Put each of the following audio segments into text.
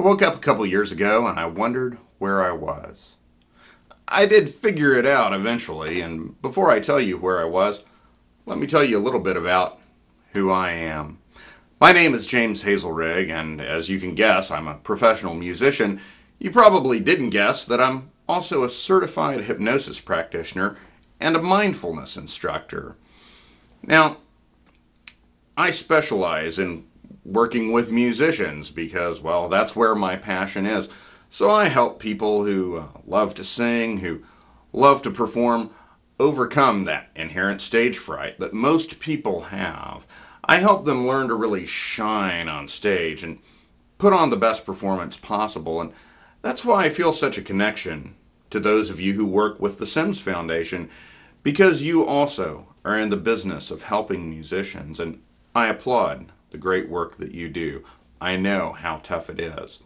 I woke up a couple years ago and I wondered where I was. I did figure it out eventually, and before I tell you where I was, let me tell you a little bit about who I am. My name is James Hazelrig, and as you can guess, I'm a professional musician. You probably didn't guess that I'm also a certified hypnosis practitioner and a mindfulness instructor. Now, I specialize in working with musicians because, well, that's where my passion is. So I help people who love to sing, who love to perform, overcome that inherent stage fright that most people have. I help them learn to really shine on stage and put on the best performance possible. And that's why I feel such a connection to those of you who work with the SIMS Foundation, because you also are in the business of helping musicians, and I applaud the great work that you do. I know how tough it is.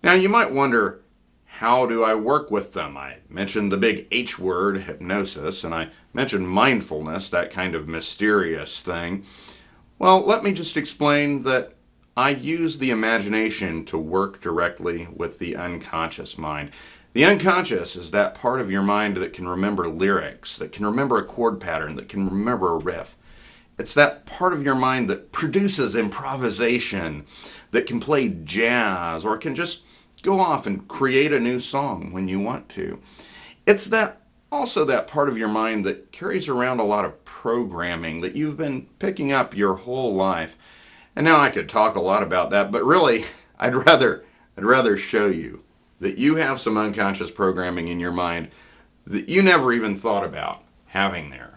Now you might wonder, how do I work with them? I mentioned the big H word, hypnosis, and I mentioned mindfulness, that kind of mysterious thing. Well, let me just explain that I use the imagination to work directly with the unconscious mind. The unconscious is that part of your mind that can remember lyrics, that can remember a chord pattern, that can remember a riff. It's that part of your mind that produces improvisation, that can play jazz, or can just go off and create a new song when you want to. It's also that part of your mind that carries around a lot of programming that you've been picking up your whole life. And now I could talk a lot about that, but really, I'd rather show you that you have some unconscious programming in your mind that you never even thought about having there.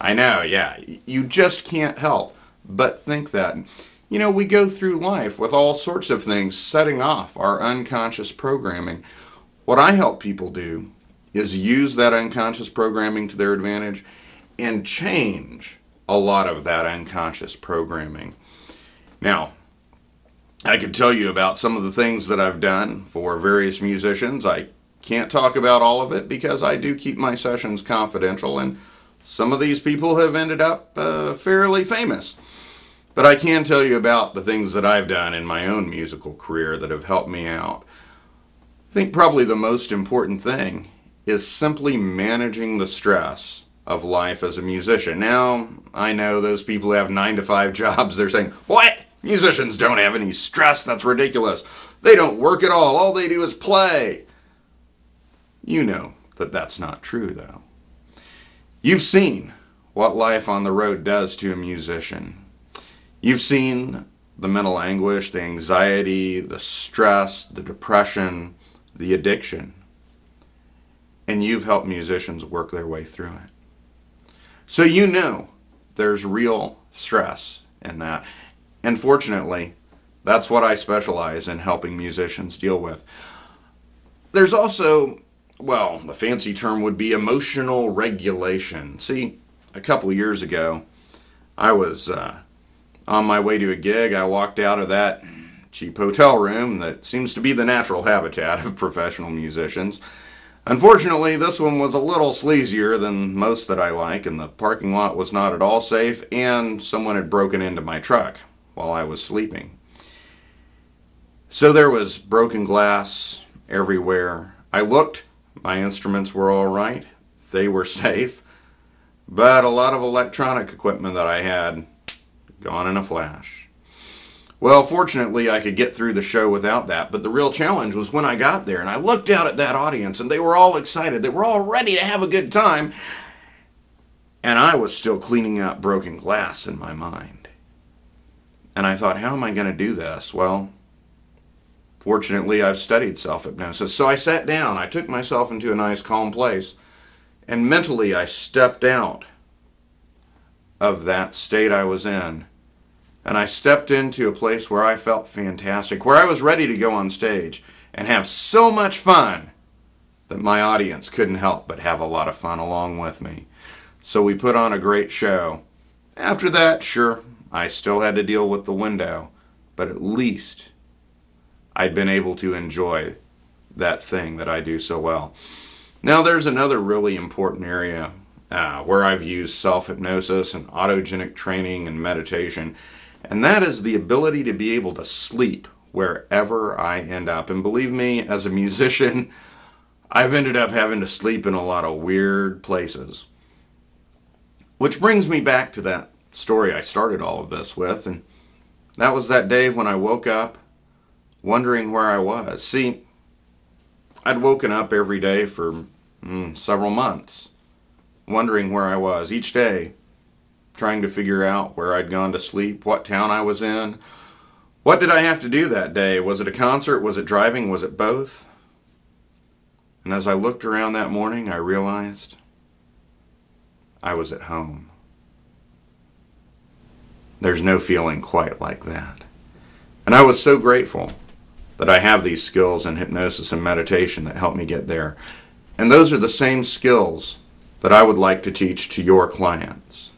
I know, yeah, you just can't help but think that. You know, we go through life with all sorts of things setting off our unconscious programming. What I help people do is use that unconscious programming to their advantage and change a lot of that unconscious programming. Now, I could tell you about some of the things that I've done for various musicians. I can't talk about all of it because I do keep my sessions confidential, and some of these people have ended up fairly famous. But I can tell you about the things that I've done in my own musical career that have helped me out. I think probably the most important thing is simply managing the stress of life as a musician. Now, I know those people who have 9-to-5 jobs, they're saying, "What? Musicians don't have any stress? That's ridiculous. They don't work at all. All they do is play." You know that that's not true, though. You've seen what life on the road does to a musician. You've seen the mental anguish, the anxiety, the stress, the depression, the addiction. And you've helped musicians work their way through it. So you know there's real stress in that. And fortunately, that's what I specialize in helping musicians deal with. There's also, well, the fancy term would be emotional regulation. See, a couple years ago, I was on my way to a gig. I walked out of that cheap hotel room that seems to be the natural habitat of professional musicians. Unfortunately, this one was a little sleazier than most that I like, and the parking lot was not at all safe, and someone had broken into my truck while I was sleeping. So there was broken glass everywhere. I looked. My instruments were all right. They were safe. But a lot of electronic equipment that I had, gone in a flash. Well, fortunately, I could get through the show without that, but the real challenge was when I got there and I looked out at that audience and they were all excited. They were all ready to have a good time. And I was still cleaning up broken glass in my mind. And I thought, how am I going to do this? Well, fortunately, I've studied self-hypnosis. So I sat down, I took myself into a nice calm place, and mentally I stepped out of that state I was in. And I stepped into a place where I felt fantastic, where I was ready to go on stage and have so much fun that my audience couldn't help but have a lot of fun along with me. So we put on a great show. After that, sure, I still had to deal with the window, but at least I'd been able to enjoy that thing that I do so well. Now there's another really important area where I've used self-hypnosis and autogenic training and meditation, and that is the ability to be able to sleep wherever I end up. And believe me, as a musician, I've ended up having to sleep in a lot of weird places. Which brings me back to that story I started all of this with, and that was that day when I woke up wondering where I was. See, I'd woken up every day for several months, wondering where I was each day, trying to figure out where I'd gone to sleep, what town I was in. What did I have to do that day? Was it a concert? Was it driving? Was it both? And as I looked around that morning, I realized I was at home. There's no feeling quite like that. And I was so grateful that I have these skills in hypnosis and meditation that help me get there. And those are the same skills that I would like to teach to your clients.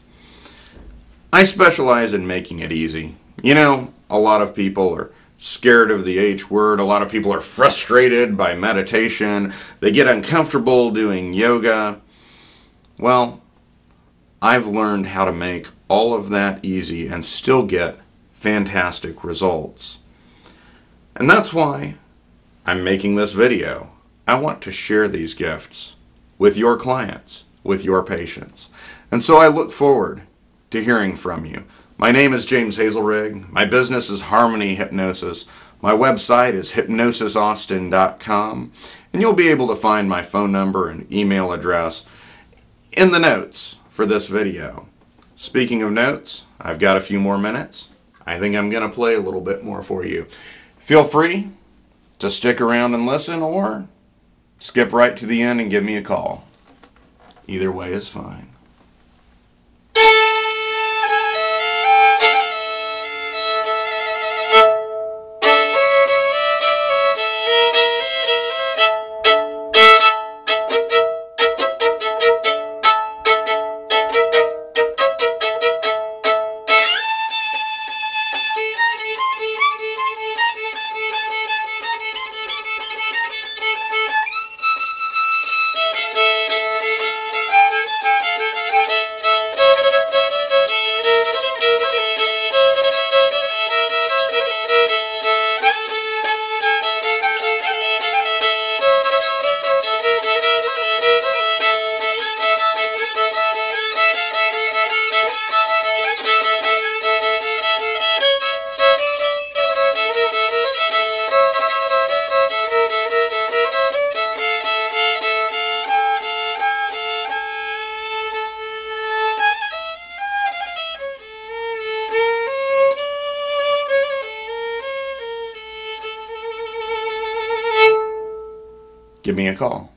I specialize in making it easy. You know, a lot of people are scared of the H word. A lot of people are frustrated by meditation. They get uncomfortable doing yoga. Well, I've learned how to make all of that easy and still get fantastic results. And that's why I'm making this video. I want to share these gifts with your clients, with your patients. And so I look forward to hearing from you. My name is James Hazelrig. My business is HarmonyHypnosis. My website is hypnosisaustin.com. And you'll be able to find my phone number and email address in the notes for this video. Speaking of notes, I've got a few more minutes. I think I'm going to play a little bit more for you. Feel free to stick around and listen, or skip right to the end and give me a call. Either way is fine. Give me a call.